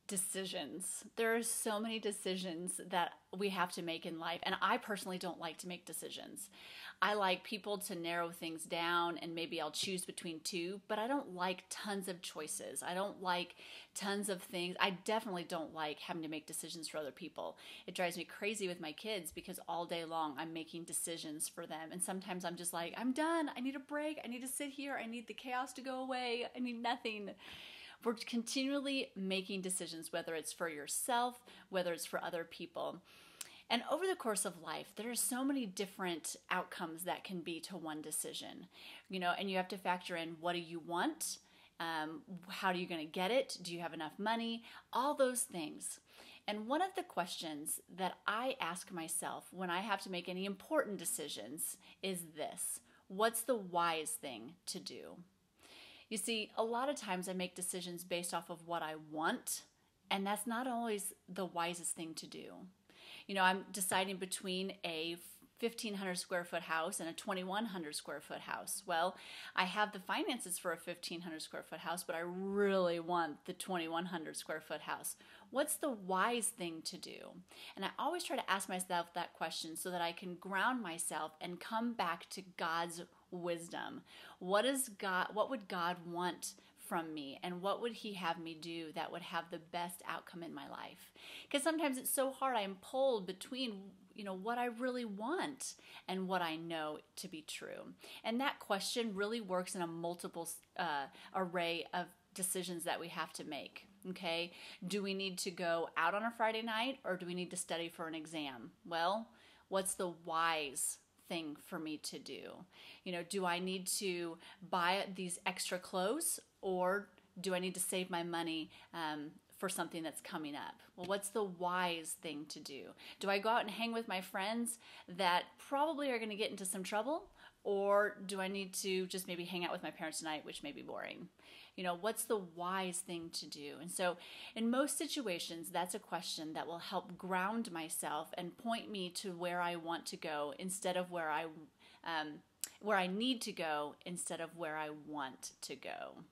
Decisions. There are so many decisions that we have to make in life, and I personally don't like to make decisions. I like people to narrow things down, and maybe I'll choose between two, but I don't like tons of choices. I don't like tons of things. I definitely don't like having to make decisions for other people. It drives me crazy with my kids because all day long I'm making decisions for them, and sometimes I'm just like, I'm done. I need a break. I need to sit here. I need the chaos to go away. I need nothing. We're continually making decisions, whether it's for yourself, whether it's for other people. And over the course of life, there are so many different outcomes that can be to one decision, and you have to factor in, what do you want? How are you going to get it? Do you have enough money? All those things. And one of the questions that I ask myself when I have to make any important decisions is this: what's the wise thing to do? You see, a lot of times I make decisions based off of what I want, and that's not always the wisest thing to do. I'm deciding between a 1,500 square foot house and a 2,100 square foot house. Well, I have the finances for a 1,500 square foot house, but I really want the 2,100 square foot house. What's the wise thing to do? And I always try to ask myself that question so that I can ground myself and come back to God's wisdom. What would God want from me, and what would he have me do that would have the best outcome in my life? Because sometimes it's so hard. I'm pulled between what I really want and what I know to be true. And that question really works in a multiple array of decisions that we have to make. Okay, do we need to go out on a Friday night, or do we need to study for an exam? Well, what's the wise thing for me to do? Do I need to buy these extra clothes, or do I need to save my money for something that's coming up? Well, what's the wise thing to do? Do I go out and hang with my friends that probably are going to get into some trouble? Or do I need to just maybe hang out with my parents tonight, which may be boring? What's the wise thing to do? And so in most situations, that's a question that will help ground myself and point me to where I want to go instead of where I need to go instead of where I want to go.